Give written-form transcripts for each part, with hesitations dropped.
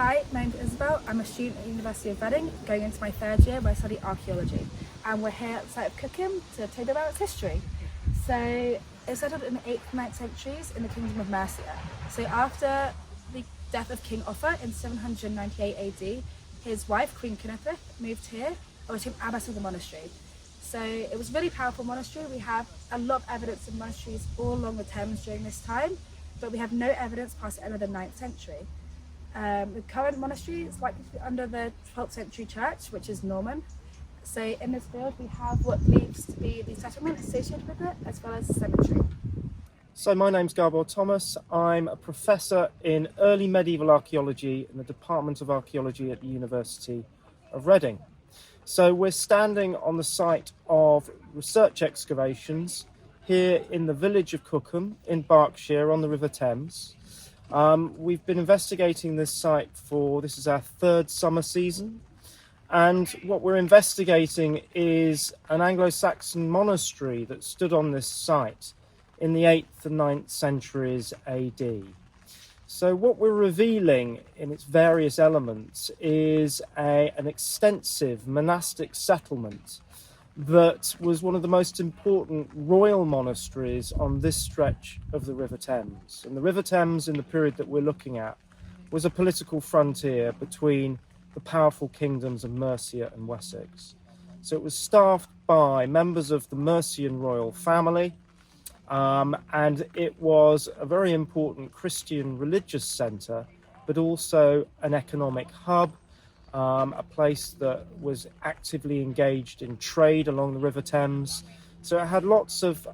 Hi, my name is Isabel. I'm a student at the University of Reading, going into my third year where I study archaeology. And we're here at the site of Cookham to tell you about its history. So it settled in the 8th and 9th centuries in the Kingdom of Mercia. So after the death of King Offa in 798 AD, his wife, Queen Cynethryth, moved here and became abbess of the monastery. So it was a really powerful monastery. We have a lot of evidence of monasteries all along the Thames during this time, but we have no evidence past the end of the 9th century. The current monastery is likely to be under the 12th century church, which is Norman. So in this field we have what believes to be the settlement associated with it, as well as the cemetery. So my name's Gabor Thomas. I'm a professor in early medieval archaeology in the Department of Archaeology at the University of Reading. So we're standing on the site of research excavations here in the village of Cookham in Berkshire on the River Thames. We've been investigating this site this is our third summer season, and what we're investigating is an Anglo-Saxon monastery that stood on this site in the 8th and 9th centuries AD. So what we're revealing in its various elements is an extensive monastic settlement that was one of the most important royal monasteries on this stretch of the River Thames. And the River Thames, in the period that we're looking at, was a political frontier between the powerful kingdoms of Mercia and Wessex. So it was staffed by members of the Mercian royal family, and it was a very important Christian religious centre, but also an economic hub, a place that was actively engaged in trade along the River Thames. So it had lots of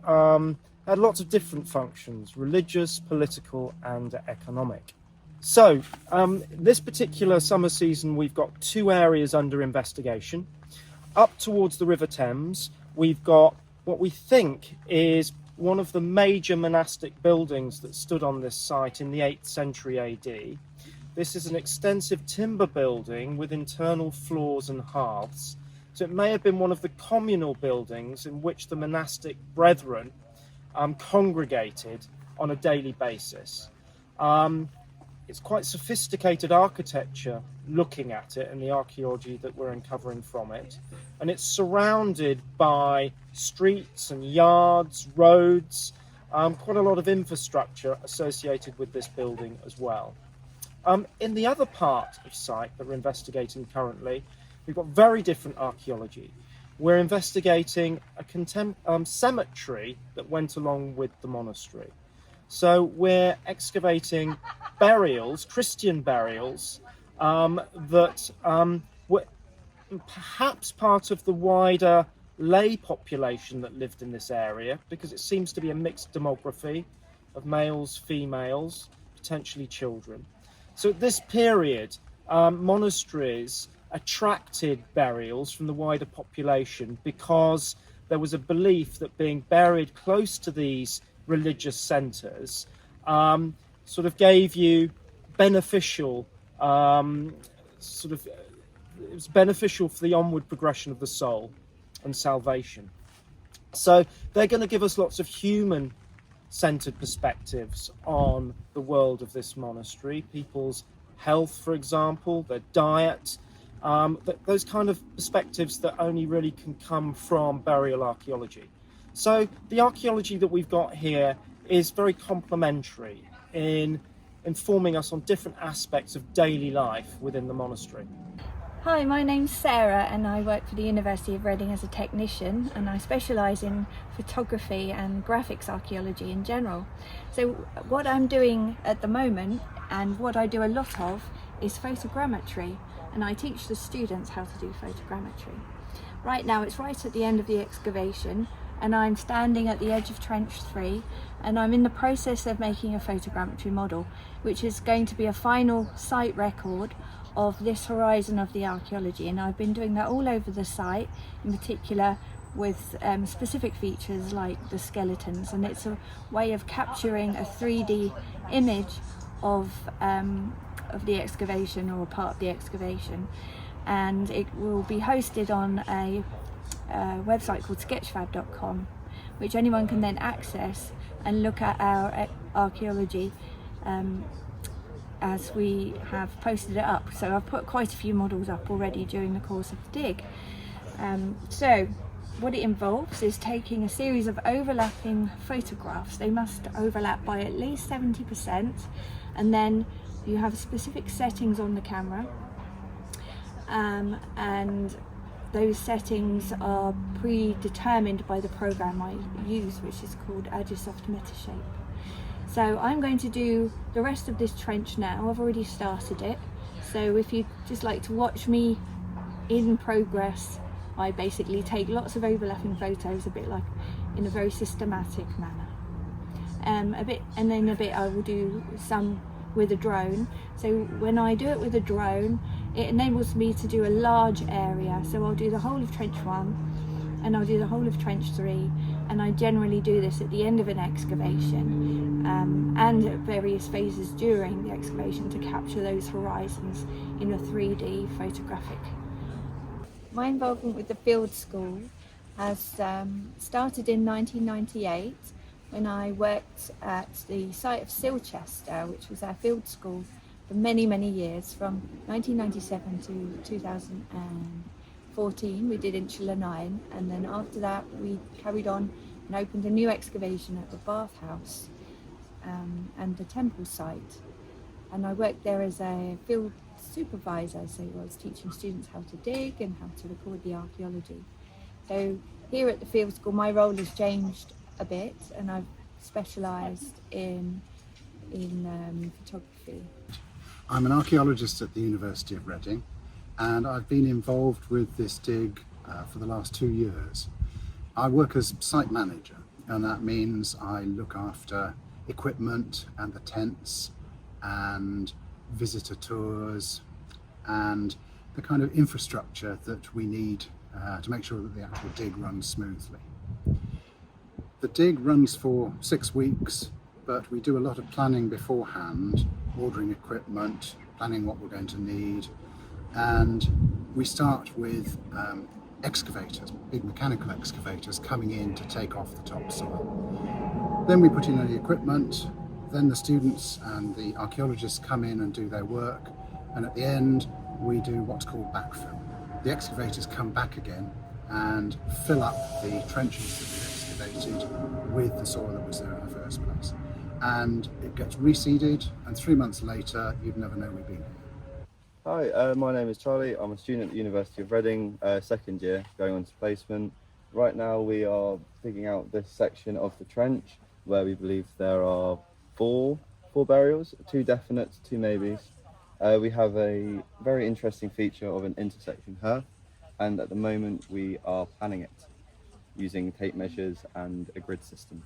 different functions: religious, political, and economic. So this particular summer season, we've got two areas under investigation. Up towards the River Thames, we've got what we think is one of the major monastic buildings that stood on this site in the 8th century AD. This is an extensive timber building with internal floors and hearths. So it may have been one of the communal buildings in which the monastic brethren congregated on a daily basis. It's quite sophisticated architecture looking at it and the archaeology that we're uncovering from it. And it's surrounded by streets and yards, roads, quite a lot of infrastructure associated with this building as well. In the other part of site that we're investigating currently, we've got very different archaeology. We're investigating a cemetery that went along with the monastery. So we're excavating burials, Christian burials, that were perhaps part of the wider lay population that lived in this area, because it seems to be a mixed demography of males, females, potentially children. So at this period, monasteries attracted burials from the wider population because there was a belief that being buried close to these religious centres sort of gave you beneficial, it was beneficial for the onward progression of the soul and salvation. So they're going to give us lots of human-centred perspectives on the world of this monastery, people's health, for example, their diet, those kind of perspectives that only really can come from burial archaeology. So the archaeology that we've got here is very complementary in informing us on different aspects of daily life within the monastery. Hi, my name's Sarah and I work for the University of Reading as a technician, and I specialise in photography and graphics archaeology in general. So what I'm doing at the moment, and what I do a lot of, is photogrammetry, and I teach the students how to do photogrammetry. Right now it's right at the end of the excavation, and I'm standing at the edge of Trench 3, and I'm in the process of making a photogrammetry model, which is going to be a final site record of this horizon of the archaeology. And I've been doing that all over the site, in particular with specific features like the skeletons, and it's a way of capturing a 3D image of the excavation, or a part of the excavation. And it will be hosted on a website called sketchfab.com, which anyone can then access and look at our archaeology as we have posted it up. So I've put quite a few models up already during the course of the dig. So what it involves is taking a series of overlapping photographs. They must overlap by at least 70%, and then you have specific settings on the camera, and those settings are predetermined by the program I use, which is called Agisoft Metashape. So I'm going to do the rest of this trench now. I've already started it, so if you'd just like to watch me in progress, I basically take lots of overlapping photos, a bit like in a very systematic manner. A bit I will do some with a drone. So when I do it with a drone, it enables me to do a large area. So I'll do the whole of trench 1 and I'll do the whole of trench 3, and I generally do this at the end of an excavation and at various phases during the excavation to capture those horizons in a 3D photographic. My involvement with the field school has started in 1998 when I worked at the site of Silchester, which was our field school for many, many years, from 1997 to 2014. We did Insular 9, and then after that we carried on and opened a new excavation at the bathhouse and the temple site. And I worked there as a field supervisor, so I was teaching students how to dig and how to record the archaeology. So here at the field school my role has changed a bit, and I've specialised in photography. I'm an archaeologist at the University of Reading, and I've been involved with this dig for the last 2 years. I work as site manager, and that means I look after equipment and the tents and visitor tours and the kind of infrastructure that we need to make sure that the actual dig runs smoothly. The dig runs for 6 weeks, but we do a lot of planning beforehand, ordering equipment, planning what we're going to need, and we start with excavators, big mechanical excavators coming in to take off the topsoil. Then we put in the equipment, then the students and the archaeologists come in and do their work, and at the end we do what's called backfill. The excavators come back again and fill up the trenches that we've excavated with the soil that was there in the first place. And it gets reseeded, and 3 months later you'd never know we've been here. Hi, my name is Charlie. I'm a student at the University of Reading, second year, going on to placement. Right now we are digging out this section of the trench where we believe there are four burials, 2 definites, 2 maybes. We have a very interesting feature of an intersection here, and at the moment we are planning it using tape measures and a grid system.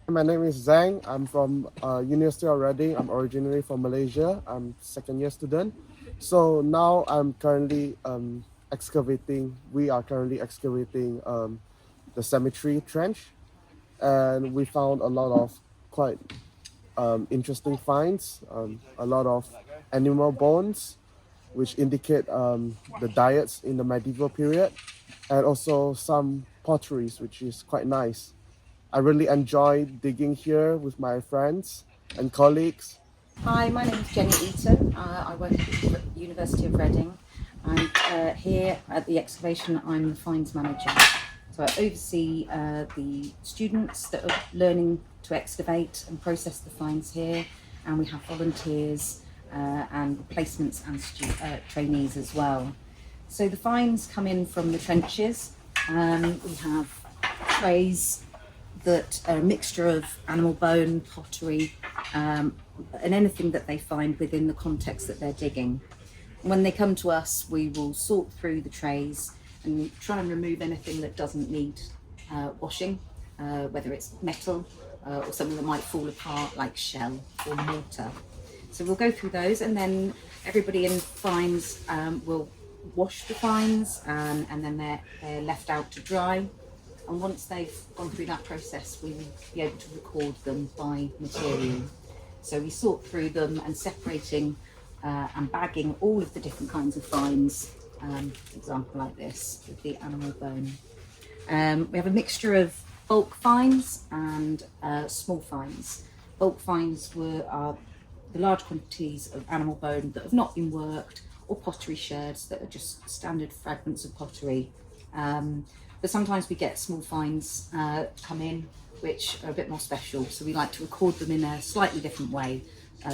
My name is Zhang. I'm from University of Reading. I'm originally from Malaysia. I'm second year student. So now I'm currently we are currently excavating the cemetery trench, and we found a lot of quite interesting finds, a lot of animal bones, which indicate the diets in the medieval period, and also some potteries, which is quite nice. I really enjoy digging here with my friends and colleagues. Hi, my name is Jenny Eaton. I work at the University of Reading, and here at the excavation I'm the finds manager. So I oversee the students that are learning to excavate and process the finds here, and we have volunteers and replacements and trainees as well. So the finds come in from the trenches. We have trays that are a mixture of animal bone, pottery, and anything that they find within the context that they're digging. When they come to us, we will sort through the trays and try and remove anything that doesn't need washing, whether it's metal or something that might fall apart like shell or mortar. So we'll go through those, and then everybody in finds will wash the finds, and then they're left out to dry. And once they've gone through that process, we will be able to record them by material. So we sort through them and separating and bagging all of the different kinds of finds. Example like this with the animal bone. We have a mixture of bulk finds and small finds. Bulk finds are the large quantities of animal bone that have not been worked, or pottery sherds that are just standard fragments of pottery. But sometimes we get small finds come in which are a bit more special, so we like to record them in a slightly different way,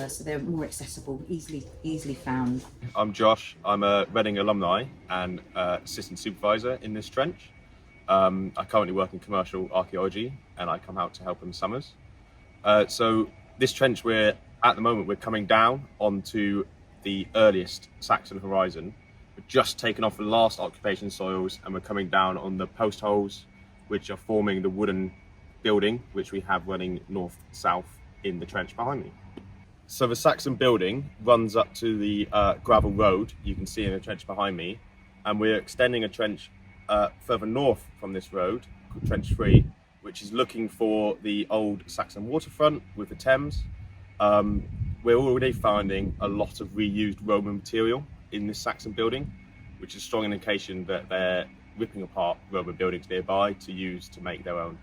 so they're more accessible, easily found. I'm Josh. I'm a Reading alumni and assistant supervisor in this trench. I currently work in commercial archaeology and I come out to help in the summers. So this trench, at the moment we're coming down onto the earliest Saxon horizon. We've just taken off the last occupation soils and we're coming down on the post holes which are forming the wooden building which we have running north-south in the trench behind me. So the Saxon building runs up to the gravel road you can see in the trench behind me, and we're extending a trench further north from this road called Trench 3, which is looking for the old Saxon waterfront with the Thames. We're already finding a lot of reused Roman material in this Saxon building, which is a strong indication that they're ripping apart Roman buildings nearby to use to make their own.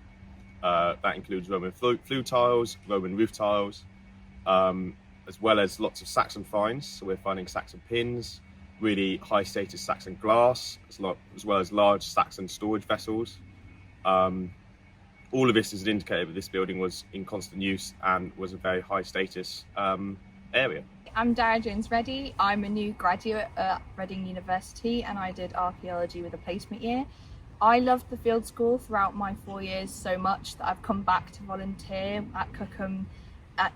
That includes Roman flue tiles, Roman roof tiles, as well as lots of Saxon finds. So we're finding Saxon pins, really high status Saxon glass, as well as large Saxon storage vessels. All of this is an indicator that this building was in constant use and was a very high status area. I'm Dara Jones-Reddy. I'm a new graduate at Reading University and I did archaeology with a placement year. I loved the field school throughout my 4 years so much that I've come back to volunteer at Cookham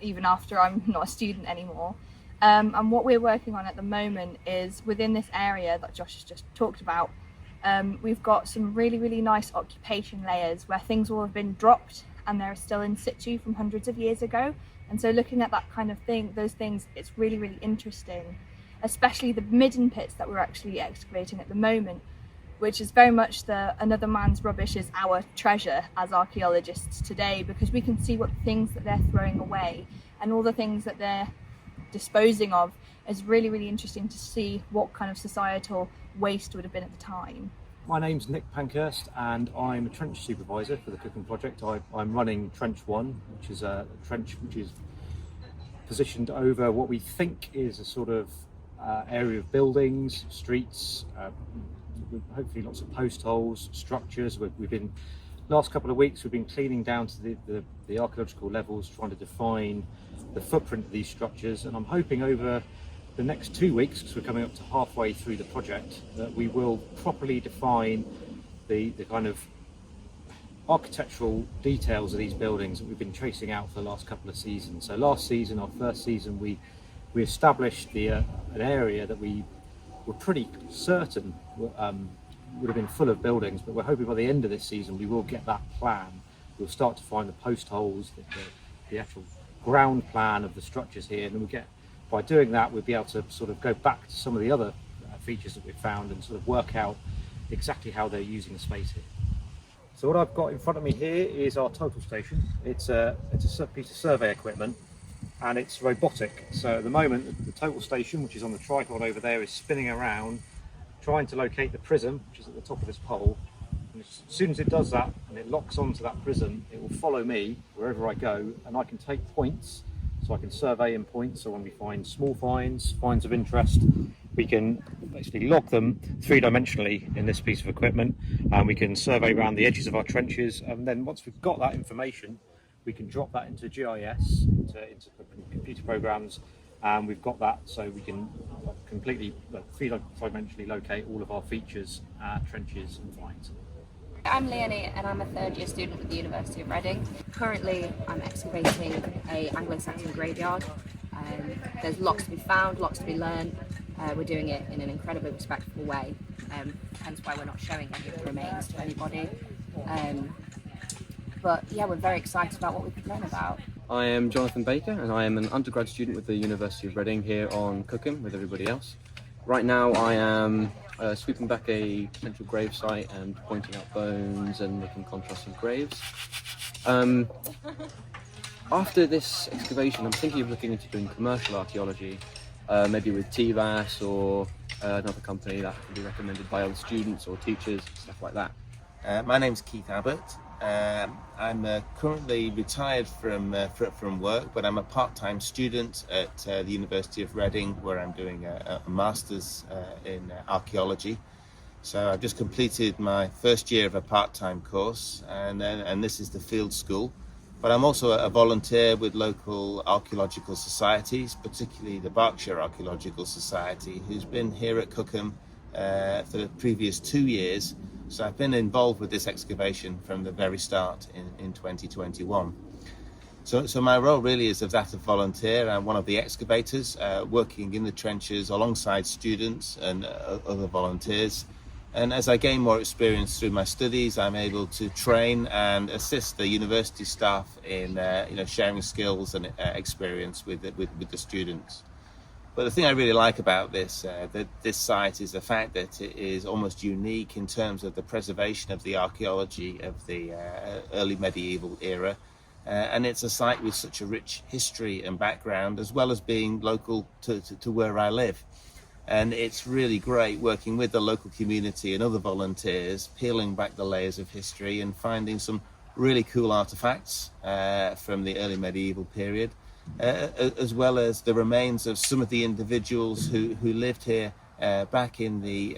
even after I'm not a student anymore. And what we're working on at the moment is within this area that Josh has just talked about, we've got some really nice occupation layers where things will have been dropped and they're still in situ from hundreds of years ago. And so looking at that kind of thing, those things, it's really interesting, especially the midden pits that we're actually excavating at the moment, which is very much another man's rubbish is our treasure as archaeologists today, because we can see what things that they're throwing away and all the things that they're disposing of is really interesting to see what kind of societal waste would have been at the time. My name's Nick Pankhurst and I'm a trench supervisor for the Cookham project. I'm running Trench 1, which is a trench which is positioned over what we think is a sort of area of buildings, streets, hopefully lots of post holes, structures. We've been, last couple of weeks, we've been cleaning down to the archaeological levels, trying to define the footprint of these structures, and I'm hoping over the next 2 weeks, because we're coming up to halfway through the project, that we will properly define the kind of architectural details of these buildings that we've been chasing out for the last couple of seasons. So last season, our first season, we established an area that we were pretty certain would have been full of buildings, but we're hoping by the end of this season we will get that plan. We'll start to find the post holes, the actual ground plan of the structures here, and then by doing that we'll be able to sort of go back to some of the other features that we've found and sort of work out exactly how they're using the space here. So what I've got in front of me here is our total station. It's a piece of survey equipment and it's robotic. So at the moment the total station, which is on the tripod over there, is spinning around trying to locate the prism, which is at the top of this pole. And as soon as it does that and it locks onto that prism, it will follow me wherever I go, and I can take points, so I can survey in points. So when we find small finds of interest, we can basically log them three-dimensionally in this piece of equipment, and we can survey around the edges of our trenches, and then once we've got that information we can drop that into GIS, into computer programs, and we've got that so we can completely three-dimensionally locate all of our features, trenches and finds. I'm Leonie and I'm a third year student at the University of Reading. Currently I'm excavating an Anglo-Saxon graveyard. There's lots to be found, lots to be learned. We're doing it in an incredibly respectful way, hence why we're not showing any of the remains to anybody. But yeah, we're very excited about what we could learn about. I am Jonathan Baker and I am an undergrad student with the University of Reading here on Cookham with everybody else. Right now I am sweeping back a potential grave site and pointing out bones and making contrasting graves. After this excavation I'm thinking of looking into doing commercial archaeology, maybe with TVAS or another company that can be recommended by other students or teachers, stuff like that. My name's Keith Abbott. I'm currently retired from work, but I'm a part-time student at the University of Reading, where I'm doing a master's in archaeology. So I've just completed my first year of a part-time course, and this is the field school. But I'm also a volunteer with local archaeological societies, particularly the Berkshire Archaeological Society, who's been here at Cookham for the previous 2 years. So I've been involved with this excavation from the very start in 2021. So my role really is of that of volunteer. I'm one of the excavators working in the trenches alongside students and other volunteers. And as I gain more experience through my studies, I'm able to train and assist the university staff in sharing skills and experience with the students. But the thing I really like about this site is the fact that it is almost unique in terms of the preservation of the archaeology of the early medieval era. And it's a site with such a rich history and background, as well as being local to where I live. And it's really great working with the local community and other volunteers, peeling back the layers of history and finding some really cool artifacts from the early medieval period, as well as the remains of some of the individuals who lived here back in the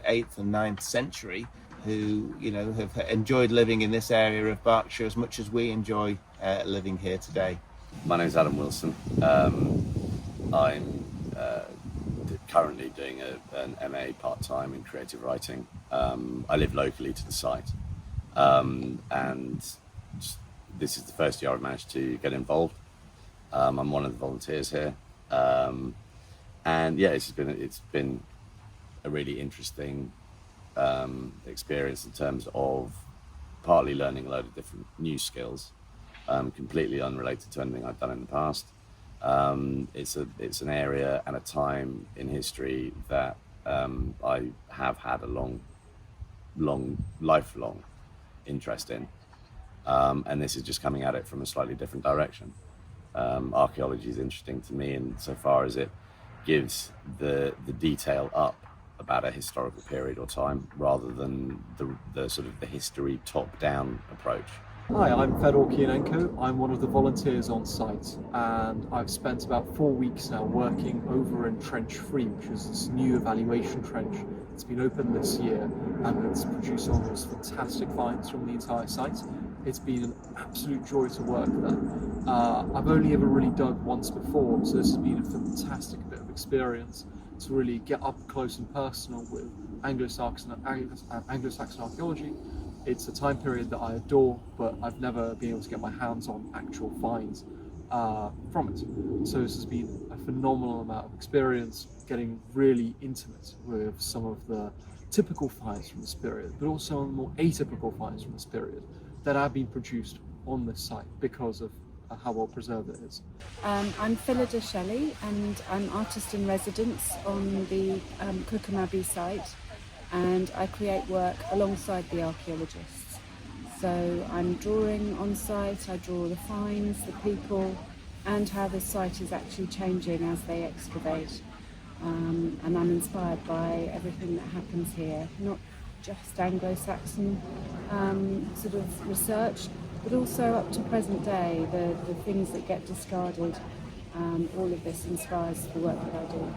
8th and 9th century, who have enjoyed living in this area of Berkshire as much as we enjoy living here today. My name is Adam Wilson. I'm currently doing an MA part-time in creative writing. I live locally to the site, and this is the first year I've managed to get involved. I'm one of the volunteers here, and yeah, it's been a really interesting experience in terms of partly learning a load of different new skills, completely unrelated to anything I've done in the past. It's an area and a time in history that I have had a lifelong interest in, and this is just coming at it from a slightly different direction. Archaeology is interesting to me insofar as it gives the detail up about a historical period or time, rather than the sort of the history top-down approach. Hi, I'm Fedor Kianenko. I'm one of the volunteers on site, and I've spent about 4 weeks now working over in Trench 3, which is this new evaluation trench. It's been opened this year, and it's produced all those fantastic finds from the entire site. It's been an absolute joy to work there. I've only ever really dug once before, so this has been a fantastic bit of experience to really get up close and personal with Anglo-Saxon archaeology. It's a time period that I adore, but I've never been able to get my hands on actual finds from it. So this has been a phenomenal amount of experience, getting really intimate with some of the typical finds from this period, but also more atypical finds from this period that have been produced on this site because of how well preserved it is. I'm Phillida Shelley, and I'm artist in residence on the Cookham Abbey site, and I create work alongside the archaeologists. So I'm drawing on site, I draw the finds, the people, and how the site is actually changing as they excavate. And I'm inspired by everything that happens here, not just Anglo-Saxon sort of research, but also up to present day, the things that get discarded. All of this inspires the work that I do.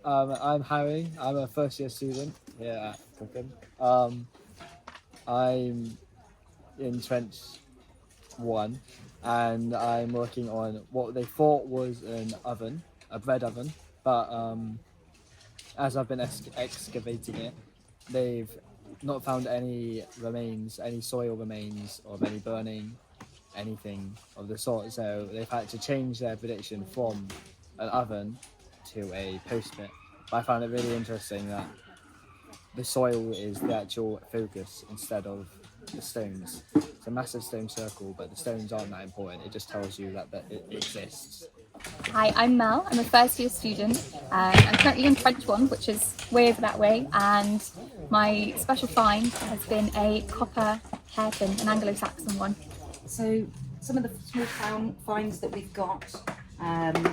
I'm Harry. I'm a first year student here at Cookham. I'm in Trench 1, and I'm working on what they thought was an oven, a bread oven, but as I've been excavating it, they've not found any remains, any soil remains of any burning, anything of the sort, so they've had to change their prediction from an oven to a post pit. But I found it really interesting that the soil is the actual focus instead of the stones. It's a massive stone circle, but the stones aren't that important. It just tells you that it exists. Hi, I'm Mel. I'm a first year student. I'm currently in Trench 1, which is way over that way, and my special find has been a copper hairpin, an Anglo-Saxon one. So some of the small finds that we've got,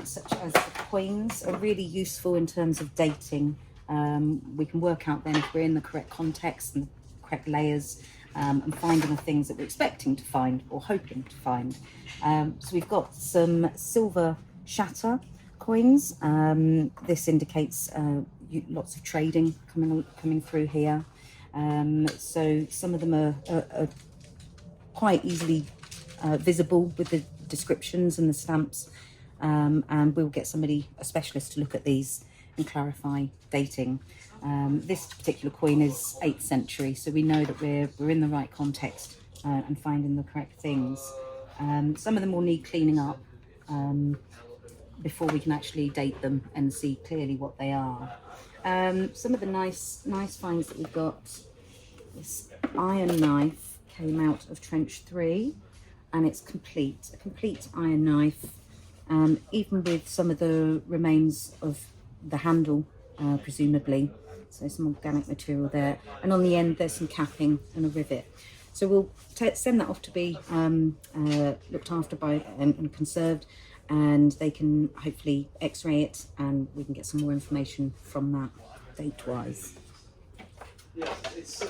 such as the coins, are really useful in terms of dating. We can work out then if we're in the correct context and the correct layers, and finding the things that we're expecting to find or hoping to find. So we've got some silver shatter coins. This indicates lots of trading coming through here. So some of them are quite easily visible with the descriptions and the stamps, and we'll get a specialist to look at these and clarify dating. This particular coin is 8th century, so we know that we're in the right context and finding the correct things. Some of them will need cleaning up before we can actually date them and see clearly what they are. Some of the nice finds that we've got, this iron knife came out of Trench 3, and it's a complete iron knife, even with some of the remains of the handle, presumably. So some organic material there, and on the end there's some capping and a rivet. So we'll send that off to be looked after by and conserved, and they can hopefully x-ray it and we can get some more information from that date-wise. So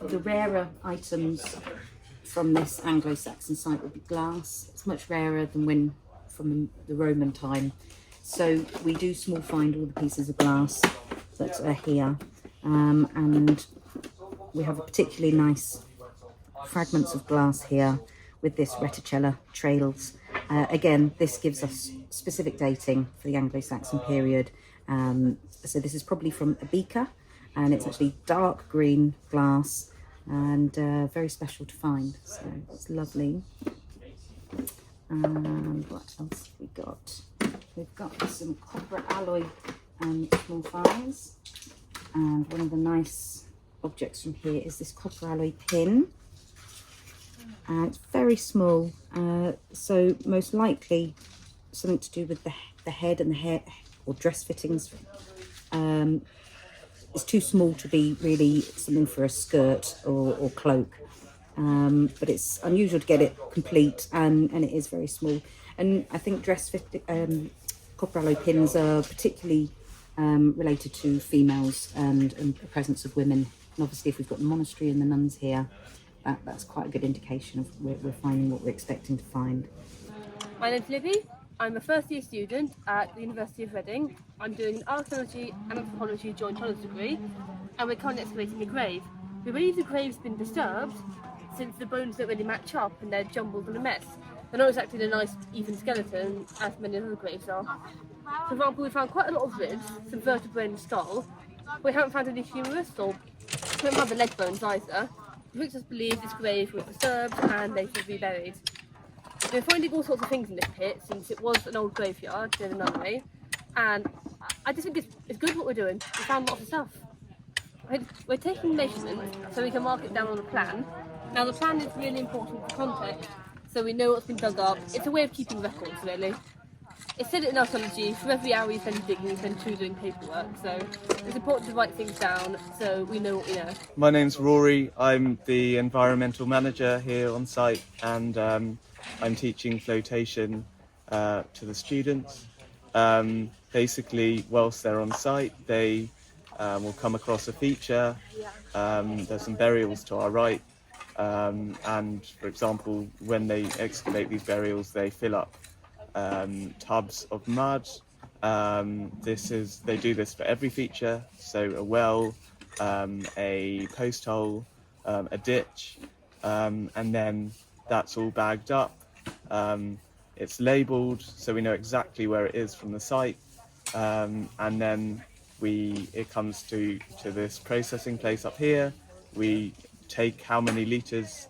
the rarer items from this Anglo-Saxon site would be glass. It's much rarer than when from the Roman time. So we do small find all the pieces of glass that are here, and we have a particularly nice fragments of glass here with this reticella trails. Again, this gives us specific dating for the Anglo-Saxon period. So this is probably from a beaker, and it's actually dark green glass and very special to find. So it's lovely. And what else have we got? We've got some copper alloy small finds, and one of the nice objects from here is this copper alloy pin, and it's very small, so most likely something to do with the head and the hair or dress fittings. It's too small to be really something for a skirt or cloak, but it's unusual to get it complete, and it is very small. And I think copper alloy pins are particularly related to females and the presence of women. And obviously if we've got the monastery and the nuns here, that's quite a good indication of we're finding what we're expecting to find. My name's Libby. I'm a first year student at the University of Reading. I'm doing an archaeology and anthropology joint honours degree, and we're currently excavating a grave. We believe the grave's been disturbed since the bones don't really match up and they're jumbled in a mess. They're not exactly a nice even skeleton as many other graves are. For example, we found quite a lot of ribs, some vertebrae in the skull. We haven't found any humerus, or we haven't found the leg bones either, which makes us believe this grave was disturbed and later reburied. We're finding all sorts of things in this pit since it was an old graveyard near the nunnery, and I just think it's good what we're doing. We found lots of stuff. We're taking measurements so we can mark it down on a plan. Now the plan is really important for context, so we know what's been dug up. It's a way of keeping records, really. It's said in archaeology, for every hour you spend digging, you spend 2 doing paperwork, so it's important to write things down so we know what we know. My name's Rory. I'm the environmental manager here on site, and I'm teaching flotation to the students. Basically, whilst they're on site, they will come across a feature. There's some burials to our right, and for example, when they excavate these burials, they fill up tubs of mud. They do this for every feature, so a well, a post hole, a ditch, and then that's all bagged up. It's labelled so we know exactly where it is from the site, and then it comes to this processing place up here. We take how many litres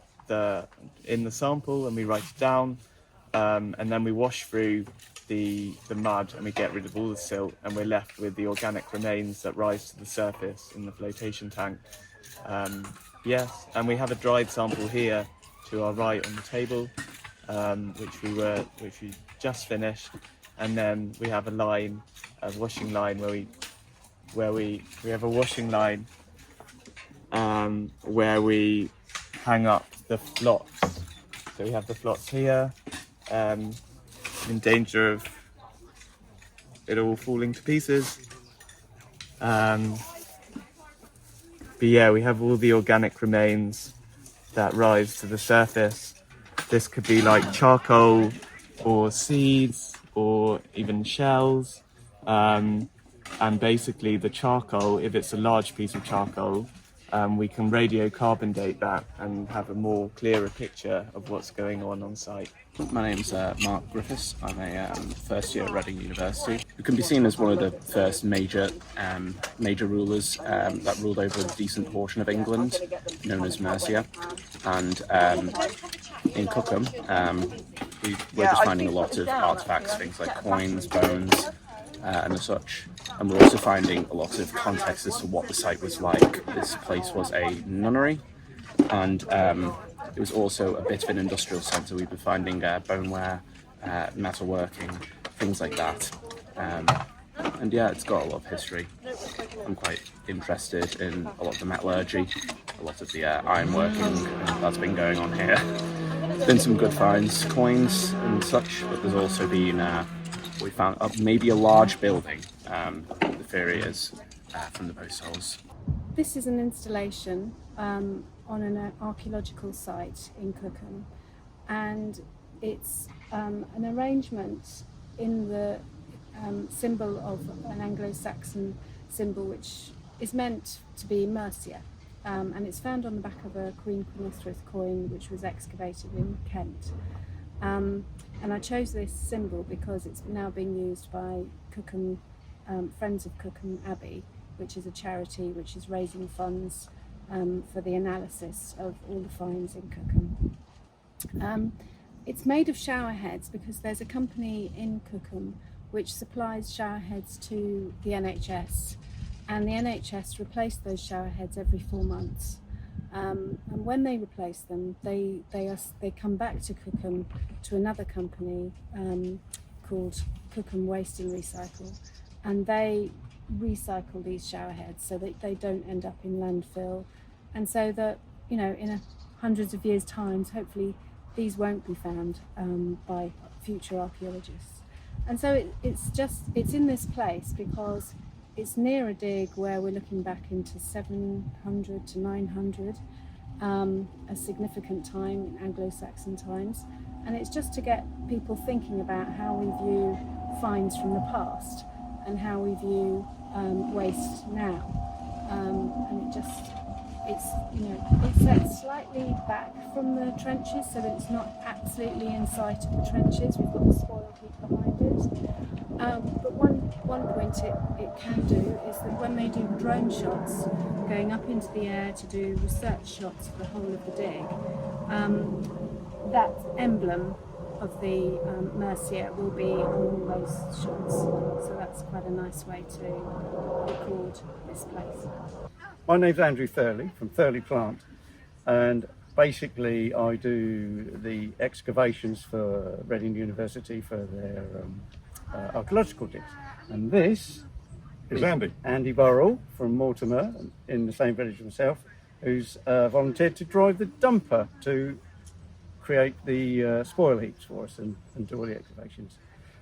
in the sample and we write it down, and then we wash through the mud and we get rid of all the silt, and we're left with the organic remains that rise to the surface in the flotation tank. Yes, and we have a dried sample here to our right on the table, which we just finished, and then we have a washing line where we have a washing line where we hang up the flocks So we have the plots here, in danger of it all falling to pieces. But yeah, we have all the organic remains that rise to the surface. This could be like charcoal or seeds or even shells. And basically the charcoal, if it's a large piece of charcoal, we can radiocarbon date that and have a more clearer picture of what's going on site. My name's Mark Griffiths. I'm a first year at Reading University. We can be seen as one of the first major rulers that ruled over a decent portion of England, known as Mercia. And in Cookham, we're just finding a lot of artefacts, things like coins, bones, and such. And we're also finding a lot of context as to what the site was like. This place was a nunnery, and it was also a bit of an industrial centre. We've been finding boneware, metalworking, things like that. And yeah, it's got a lot of history. I'm quite interested in a lot of the metallurgy, a lot of the ironworking that's been going on here. There's been some good finds, coins and such, but there's also been, we found maybe a large building, the theory is, from the post holes. This is an installation on an archaeological site in Cookham, and it's an arrangement in the symbol of an Anglo-Saxon symbol which is meant to be Mercia, and it's found on the back of a Queen Cynethryth coin which was excavated in Kent. And I chose this symbol because it's now being used by Cookham, Friends of Cookham Abbey, which is a charity which is raising funds for the analysis of all the finds in Cookham. It's made of shower heads because there's a company in Cookham which supplies shower heads to the NHS, and the NHS replace those shower heads every 4 months. And when they replace them, they come back to Cookham to another company called Cookham Waste and Recycle, and they recycle these shower heads so that they don't end up in landfill, and so that, you know, in hundreds of years' times, hopefully these won't be found by future archaeologists. And so it's in this place because it's near a dig where we're looking back into 700 to 900, a significant time in Anglo-Saxon times, and it's just to get people thinking about how we view finds from the past and how we view waste now. And it's set slightly back from the trenches so that it's not absolutely in sight of the trenches. We've got the spoil heap behind it. But one point it can do is that when they do drone shots going up into the air to do research shots for the whole of the dig, that emblem of the Mercia will be on those shots. So that's quite a nice way to record this place. My name's Andrew Thurley from Thurley Plant, and basically I do the excavations for Reading University for their archaeological digs. And this is Andy Burrell from Mortimer, in the same village as myself, who's volunteered to drive the dumper to create the spoil heaps for us and do all the excavations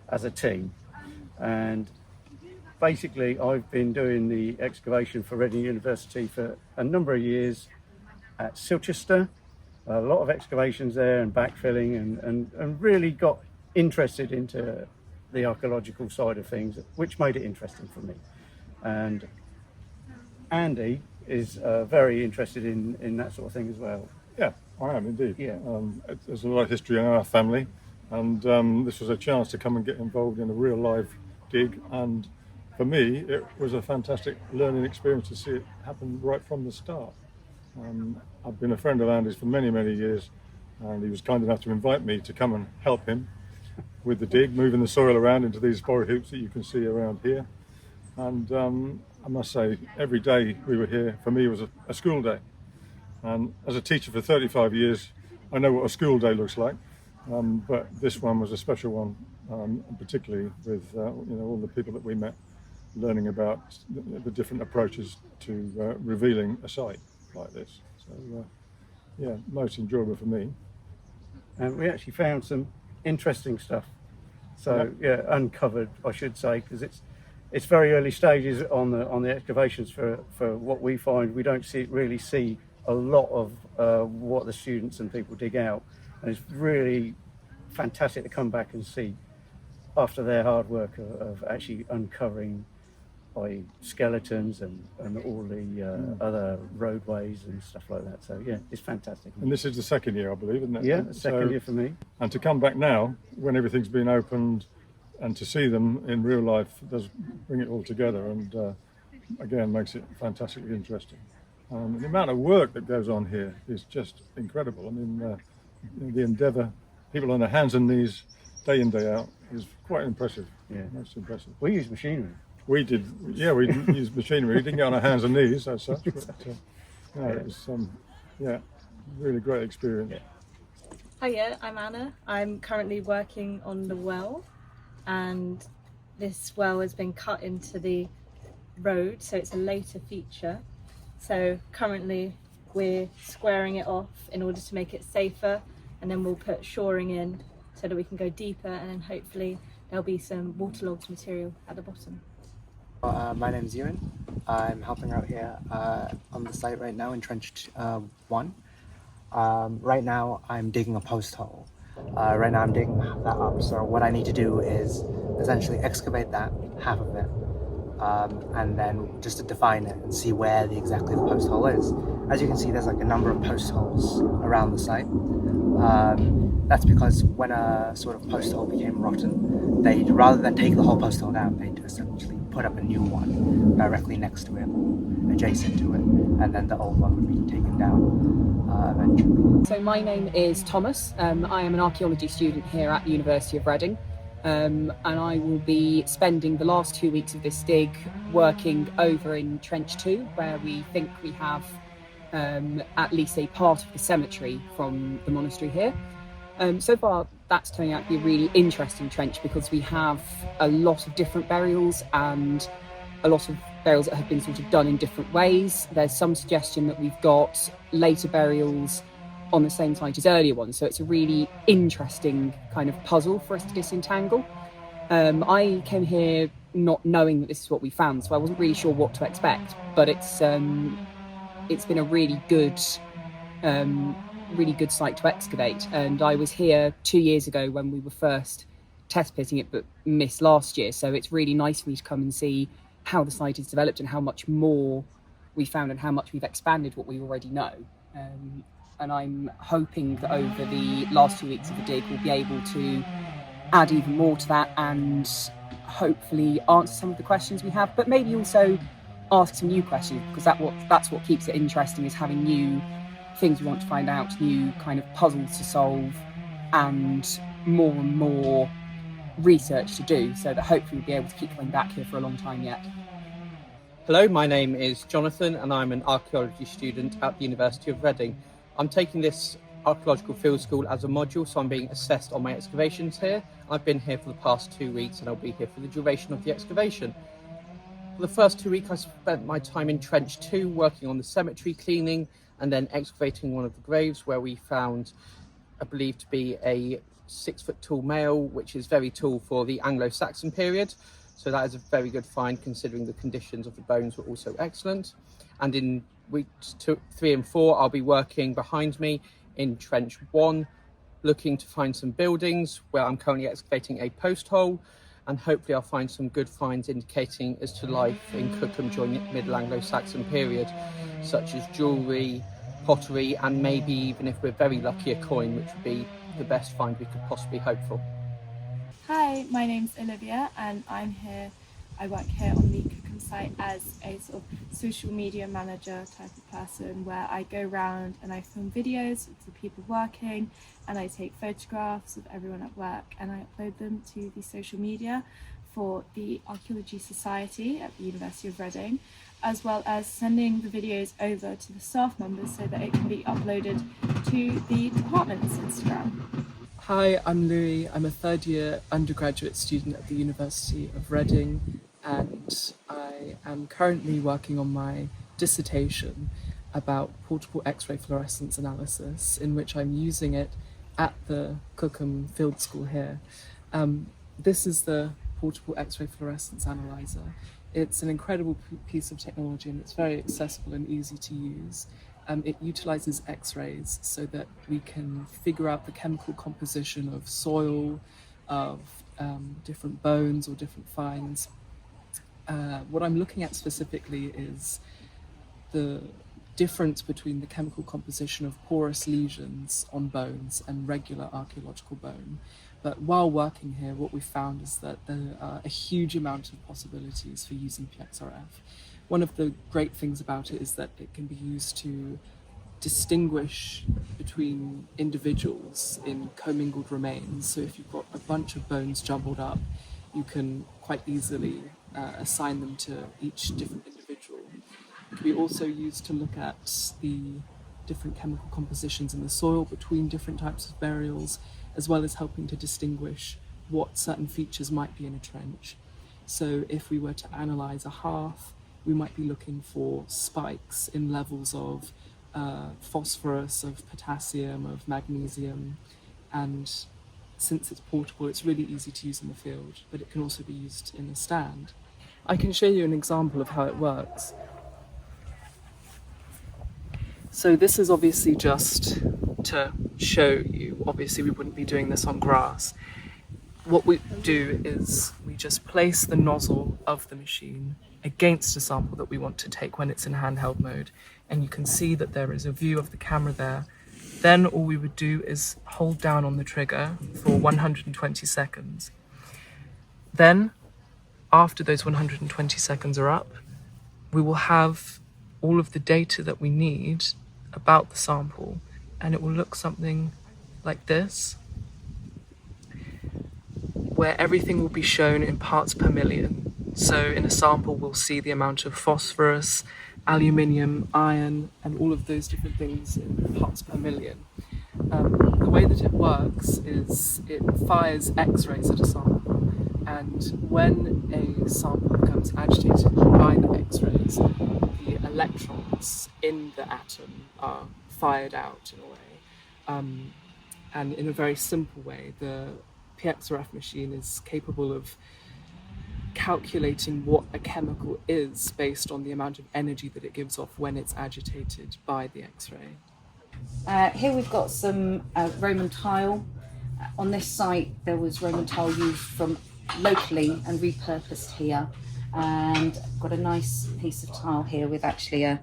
as a team. And basically I've been doing the excavation for Reading University for a number of years at Silchester, a lot of excavations there and backfilling, and really got interested into the archaeological side of things, which made it interesting for me. And Andy is very interested in that sort of thing as well. Yeah, I am indeed. Yeah. There's a lot of history in our family, and this was a chance to come and get involved in a real live dig, and for me it was a fantastic learning experience to see it happen right from the start. I've been a friend of Andy's for many years, and he was kind enough to invite me to come and help him with the dig, moving the soil around into these spoil heaps that you can see around here. And I must say, every day we were here, for me, was a school day. And as a teacher for 35 years, I know what a school day looks like, but this one was a special one, particularly with all the people that we met, learning about the different approaches to revealing a site like this. So yeah, most enjoyable for me. and we actually found some interesting stuff. So yeah, uncovered, I should say, because it's very early stages on the excavations for what we find. We don't really see a lot of what the students and people dig out, and it's really fantastic to come back and see after their hard work of actually uncovering by skeletons and all the other roadways and stuff like that. So yeah, it's fantastic. And this is the second year, I believe, isn't it? Yeah, the second year for me. And to come back now, when everything's been opened, and to see them in real life does bring it all together, and again makes it fantastically interesting. The amount of work that goes on here is just incredible. I mean, the endeavour, people on their hands and knees, day in, day out, is quite impressive. Yeah, most impressive. We use machinery. We did, yeah, we used machinery. We didn't get on our hands and knees as such, but no, it was really great experience. Hiya, I'm Anna. I'm currently working on the well, and this well has been cut into the road, so it's a later feature. So currently we're squaring it off in order to make it safer, and then we'll put shoring in so that we can go deeper, and then hopefully there'll be some waterlogged material at the bottom. My name is Ewan. I'm helping out here on the site right now in Trench 1. Right now I'm digging a post hole. Right now I'm digging that up, so what I need to do is essentially excavate that, half of it, and then just to define it and see where exactly the post hole is. As you can see, there's like a number of post holes around the site. That's because when a sort of post hole became rotten, they, rather than take the whole post hole down, they essentially put up a new one directly next to it, adjacent to it, and then the old one would be taken down eventually. So my name is Thomas. I am an archaeology student here at the University of Reading, and I will be spending the last 2 weeks of this dig working over in Trench 2, where we think we have at least a part of the cemetery from the monastery here. So far that's turning out to be a really interesting trench because we have a lot of different burials and a lot of burials that have been sort of done in different ways. There's some suggestion that we've got later burials on the same site as earlier ones, so it's a really interesting kind of puzzle for us to disentangle. I came here not knowing that this is what we found, so I wasn't really sure what to expect, but it's been a really good site to excavate. And I was here 2 years ago when we were first test pitting it, but missed last year, so it's really nice for me to come and see how the site has developed and how much more we found and how much we've expanded what we already know. And I'm hoping that over the last 2 weeks of the dig we'll be able to add even more to that and hopefully answer some of the questions we have, but maybe also ask some new questions, because that's what keeps it interesting, is having new things we want to find out, new kind of puzzles to solve, and more research to do, so that hopefully we'll be able to keep coming back here for a long time yet. Hello, my name is Jonathan and I'm an archaeology student at the University of Reading. I'm taking this archaeological field school as a module, so I'm being assessed on my excavations here. I've been here for the past 2 weeks and I'll be here for the duration of the excavation. For the first 2 weeks I spent my time in Trench 2 working on the cemetery cleaning and then excavating one of the graves where we found, I believe to be a 6 foot tall male, which is very tall for the Anglo-Saxon period. So that is a very good find considering the conditions of the bones were also excellent. And in weeks 3 and 4, I'll be working behind me in Trench 1, looking to find some buildings where I'm currently excavating a post hole, and hopefully I'll find some good finds indicating as to life in Cookham during the Middle Anglo-Saxon period, such as jewellery, pottery, and maybe even, if we're very lucky, a coin, which would be the best find we could possibly hope for. Hi, my name's Olivia and I work here on the Cookham site as a sort of social media manager type of person, where I go around and I film videos of the people working and I take photographs of everyone at work and I upload them to the social media for the Archaeology Society at the University of Reading, as well as sending the videos over to the staff members so that it can be uploaded to the department's Instagram. Hi, I'm Louis. I'm a third year undergraduate student at the University of Reading, and I am currently working on my dissertation about portable X-ray fluorescence analysis, in which I'm using it at the Cookham Field School here. This is the portable X-ray fluorescence analyzer. It's an incredible piece of technology and it's very accessible and easy to use. It utilizes X-rays so that we can figure out the chemical composition of soil, of different bones or different finds. What I'm looking at specifically is the difference between the chemical composition of porous lesions on bones and regular archaeological bone. But while working here, what we found is that there are a huge amount of possibilities for using PXRF. One of the great things about it is that it can be used to distinguish between individuals in commingled remains. So if you've got a bunch of bones jumbled up, you can quite easily assign them to each different individual. It can be also used to look at the different chemical compositions in the soil between different types of burials, as well as helping to distinguish what certain features might be in a trench. So if we were to analyse a hearth, we might be looking for spikes in levels of phosphorus, of potassium, of magnesium, and since it's portable, it's really easy to use in the field, but it can also be used in a stand. I can show you an example of how it works. So this is obviously just to show you. Obviously we wouldn't be doing this on grass. What we do is we just place the nozzle of the machine against a sample that we want to take when it's in handheld mode, and you can see that there is a view of the camera there. Then all we would do is hold down on the trigger for 120 seconds. Then, after those 120 seconds are up, we will have all of the data that we need about the sample, and it will look something like this, where everything will be shown in parts per million. So in a sample, we'll see the amount of phosphorus, aluminium, iron, and all of those different things in parts per million. The way that it works is it fires X-rays at a sample, and when a sample becomes agitated by the X-rays, the electrons in the atom are fired out in a way. And in a very simple way, the PXRF machine is capable of calculating what a chemical is based on the amount of energy that it gives off when it's agitated by the X-ray. Here we've got some Roman tile. On this site there was Roman tile used from locally and repurposed here, and got a nice piece of tile here with actually a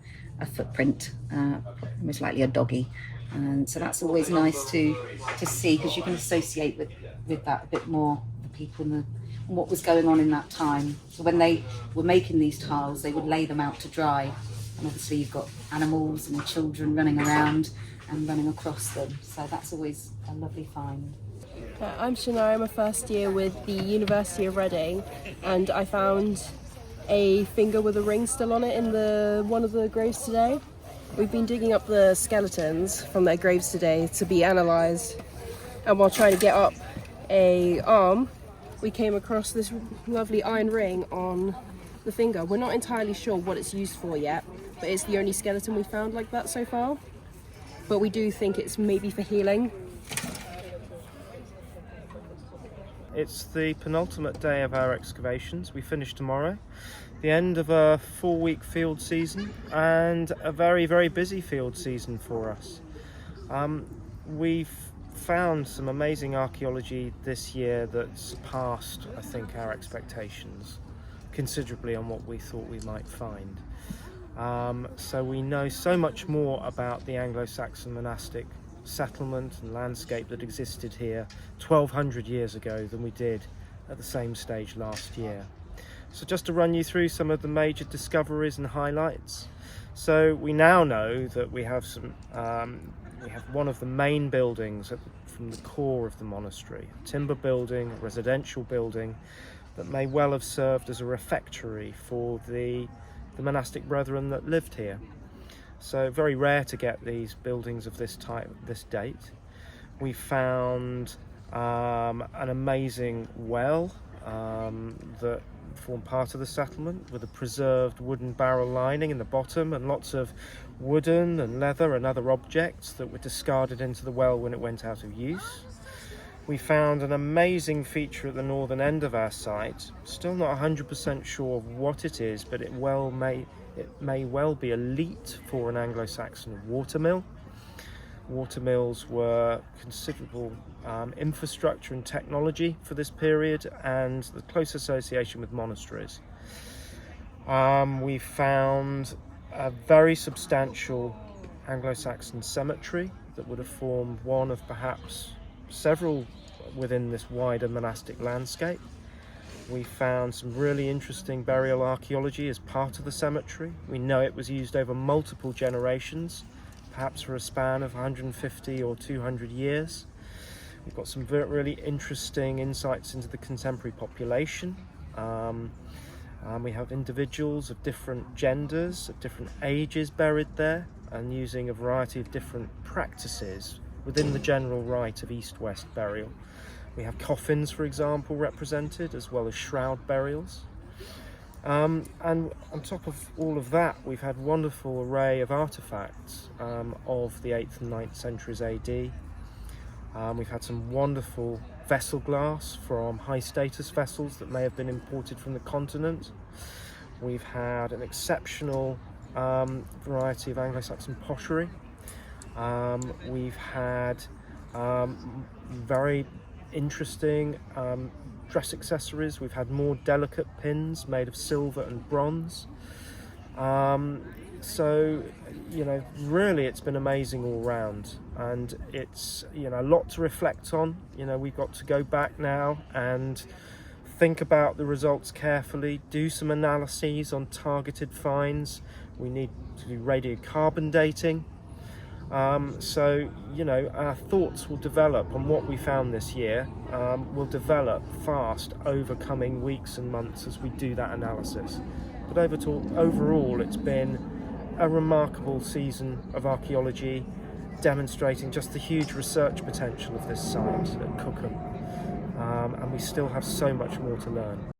footprint, most likely a doggy, and so that's always nice to see, because you can associate with that a bit more, the people and what was going on in that time. So when they were making these tiles, they would lay them out to dry, and obviously you've got animals and children running around and running across them, so that's always a lovely find. I'm Shania, I'm a first year with the University of Reading, and I found a finger with a ring still on it in one of the graves today. We've been digging up the skeletons from their graves today to be analysed, and while trying to get up a arm, we came across this lovely iron ring on the finger. We're not entirely sure what it's used for yet, but it's the only skeleton we found like that so far. But we do think it's maybe for healing. It's the penultimate day of our excavations. We finish tomorrow. The end of a 4-week field season, and a very, very busy field season for us. We've found some amazing archaeology this year that surpassed, I think, our expectations considerably on what we thought we might find. So we know so much more about the Anglo-Saxon monastic settlement and landscape that existed here 1200 years ago than we did at the same stage last year. So just to run you through some of the major discoveries and highlights. So we now know that we have one of the main buildings from the core of the monastery, a timber building, a residential building that may well have served as a refectory for the monastic brethren that lived here. So very rare to get these buildings of this type, this date. We found an amazing well that formed part of the settlement, with a preserved wooden barrel lining in the bottom and lots of wooden and leather and other objects that were discarded into the well when it went out of use. We found an amazing feature at the northern end of our site. Still not 100% sure of what it is, but it may well be a leat for an Anglo-Saxon watermill. Watermills were considerable infrastructure and technology for this period, and the close association with monasteries. We found a very substantial Anglo-Saxon cemetery that would have formed one of perhaps several within this wider monastic landscape. We found some really interesting burial archaeology as part of the cemetery. We know it was used over multiple generations, perhaps for a span of 150 or 200 years. We've got some really interesting insights into the contemporary population. We have individuals of different genders, of different ages buried there, and using a variety of different practices within the general rite of east-west burial. We have coffins, for example, represented, as well as shroud burials. And on top of all of that, we've had a wonderful array of artefacts of the 8th and 9th centuries AD. We've had some wonderful vessel glass from high-status vessels that may have been imported from the continent. We've had an exceptional variety of Anglo-Saxon pottery. We've had very interesting dress accessories. We've had more delicate pins made of silver and bronze. So, you know, really it's been amazing all round, and it's, you know, a lot to reflect on. You know, we've got to go back now and think about the results carefully, do some analyses on targeted finds. We need to do radiocarbon dating. So, you know, our thoughts will develop on what we found this year, will develop fast over coming weeks and months as we do that analysis. But overall, it's been a remarkable season of archaeology, demonstrating just the huge research potential of this site at Cookham. And we still have so much more to learn.